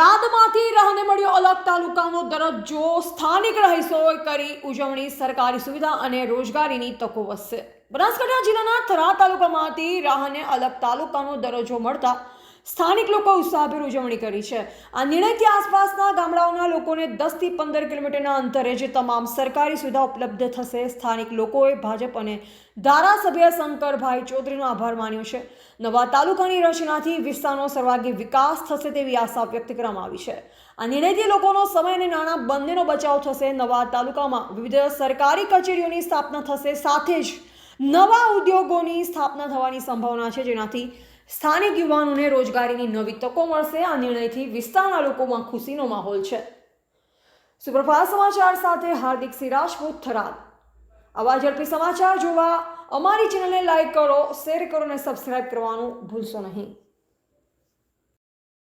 થરાદમાંથી રાહને મળ્યો અલગ તાલુકાનો દરજ્જો। સ્થાનિક રહીશોએ કરી ઉજવણી। સરકારી સુવિધા અને રોજગારીની તકો વધશે। બનાસકાંઠા જિલ્લાના થરાદ તાલુકામાંથી રાહને અલગ તાલુકાનો દરજ્જો મળતા સ્થાનિક લોકો ઉત્સાહભેર ઉજવણી કરી છે। આ નિર્ણયથી આસપાસના ગામડાઓના લોકોને 10 થી 15 કિલોમીટરના અંતરે જે તમામ સરકારી સુવિધા ઉપલબ્ધ થશે। સ્થાનિક લોકોએ ભાજપ અને ધારાસભ્ય શંકરભાઈ ચૌધરીનો આભાર માન્યો છે। નવા તાલુકાની રચનાથી વિસ્તારનો સર્વાંગી વિકાસ થશે તેવી આશા વ્યક્ત કરવામાં આવી છે। આ નિર્ણયથી લોકોનો સમય અને નાણાં બંનેનો બચાવ થશે। નવા તાલુકામાં વિવિધ સરકારી કચેરીઓની સ્થાપના થશે, સાથે જ નવા ઉદ્યોગોની સ્થાપના થવાની સંભાવના છે, જેનાથી સ્થાનિક યુવાનોને રોજગારીની નવી તકો મળશે। આ નિર્ણયથી વિસ્તારના લોકોમાં ખુશીનો માહોલ છે। સુપ્રભાત સમાચાર સાથે હાર્દિક સિંહ રાજપૂત, થરાદ। આવા ઝડપી સમાચાર જોવા અમારી ચેનલને લાઈક કરો, શેર કરો અને સબસ્ક્રાઇબ કરવાનું ભૂલશો નહીં।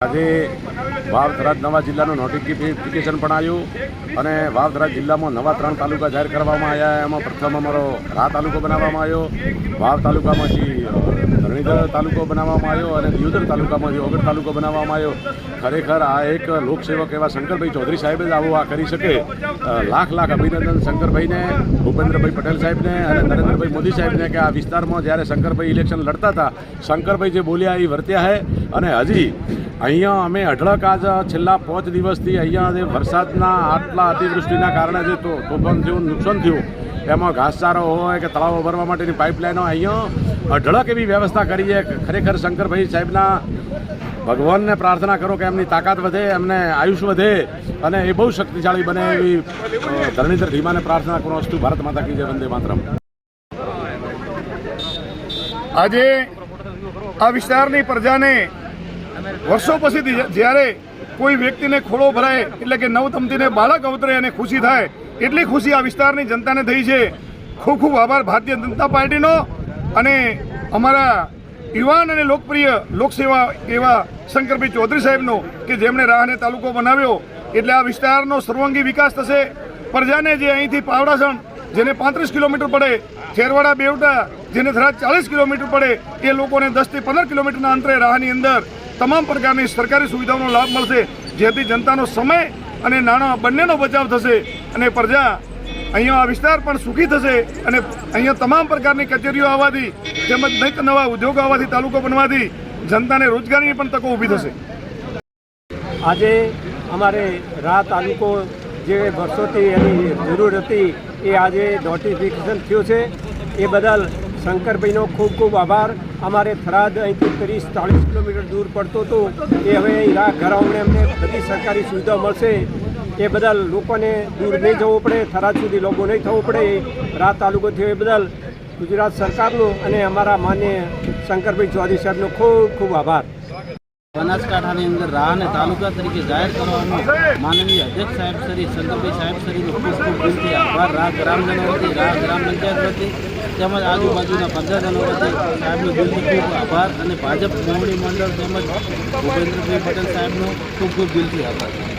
આજે વાવ થરાદ નવા જિલ્લાનું નોટિફિકેશન પણ આવ્યું અને વાવ થરાદ જિલ્લામાં નવા 3 તાલુકા જાહેર કરવામાં આવ્યા। એમાં પ્રથમ અમારો રા તાલુકો બનાવવામાં આવ્યો, વાવ તાલુકામાંથી ધરણીધર તાલુકો બનાવવામાં આવ્યો અને દિયોદર તાલુકામાંથી ઓગળ તાલુકો બનાવવામાં આવ્યો। ખરેખર આ એક લોકસેવક એવા શંકરભાઈ ચૌધરી સાહેબ જ આવું આ કરી શકે। લાખ લાખ અભિનંદન શંકરભાઈને, ભૂપેન્દ્રભાઈ પટેલ સાહેબને અને નરેન્દ્રભાઈ મોદી સાહેબને કે આ વિસ્તારમાં જ્યારે શંકરભાઈ ઇલેક્શન લડતા હતા, શંકરભાઈ જે બોલ્યા એ વર્ત્યા છે। અને હજી અહીંયા અમે અઢળક આજ છેલ્લા 5 દિવસથી અહીંયા જે વરસાદના આટલા અતિવૃષ્ટિના કારણે જે તોફાન થયું, નુકસાન થયું, એમાં ઘાસચારો હોય કે તળાવો ભરવા માટેની પાઇપલાઇનો અહીંયા અઢળક એવી વ્યવસ્થા કરી છે। ખરેખર શંકરભાઈ સાહેબના ભગવાનને પ્રાર્થના કરો કે એમની તાકાત વધે, એમને આયુષ્ય વધે અને એ બહુ શક્તિશાળી બને એવી ધરણીધર ધીમાને પ્રાર્થના કરો। અસ્તુ ભારત માતા કી જય, વંદે માતરમ। આજે આ વિસ્તારની પ્રજાને વર્ષો પછીથી જ્યારે કોઈ વ્યક્તિને ખોળો ભરાય એટલે કે નવતમતીને બાળક અવતરે અને ખુશી થાય, એટલી ખુશી આ વિસ્તારની જનતાને થઈ છે। ખૂબ ખૂબ આભાર ભારતીય જનતા પાર્ટીનો અને અમારા યુવાન અને લોકપ્રિય લોકસેવા એવા શંકરભાઈ ચૌધરી સાહેબનો કે જેમણે રાહને તાલુકો બનાવ્યો। એટલે આ વિસ્તારનો સર્વાંગી વિકાસ થશે। પ્રજાને જે અહીંથી પાવડાસણ જેને 35 કિલોમીટર પડે, ખેરવાડા બેવટા જેને થરાદ 40 કિલોમીટર પડે, એ લોકોને 10 થી 15 કિલોમીટરના અંતરે રાહની અંદર તમામ પ્રકારની સરકારી સુવિધાઓનો લાભ મળશે, જેથી જનતાનો સમય અને નાણાં બંનેનો બચાવ થશે અને પ્રજા અહીંયા આ વિસ્તાર પણ સુખી થશે। અને અહીંયા તમામ પ્રકારની કચેરીઓ આવવાથી તેમજ કંઈક નવા ઉદ્યોગો આવવાથી, તાલુકો બનવાથી જનતાને રોજગારીની પણ તકો ઊભી થશે। આજે અમારે રા તાલુકો જે વર્ષોથી એની જરૂર હતી એ આજે નોટિફિકેશન થયું છે, એ બદલ શંકરભાઈનો ખૂબ ખૂબ આભાર। અમારે થરાદ અહીંથી 30-40 કિલોમીટર દૂર પડતો હતો, એ હવે રા ઘરાઓને અમને બધી સરકારી સુવિધા મળશે। એ બદલ લોકોને દૂર નહીં જવું પડે, થરાદ સુધી લોકો નહીં થવું પડે। રા તાલુકો થયો એ બદલ ગુજરાત સરકારનો અને અમારા માન્ય શંકરભાઈ ચૌધરી સાહેબનો ખૂબ ખૂબ આભાર। બનાસકાંઠાની અંદર રાહને તાલુકા તરીકે જાહેર કરવાનો માનનીય અધ્યક્ષ સાહેબ શ્રી શંકરભાઈ સાહેબ શ્રીનો ખૂબ ખૂબ દિલથી આભાર। રાહ ગ્રામજનો વતી, રાહ ગ્રામ પંચાયત વતી તેમજ આજુબાજુના પ્રજાજનો વતી સાહેબનો દિલથી ખૂબ આભાર અને ભાજપ મોવડી મંડળ તેમજ ભૂપેન્દ્રભાઈ પટેલ સાહેબનો ખૂબ ખૂબ દિલથી આભાર।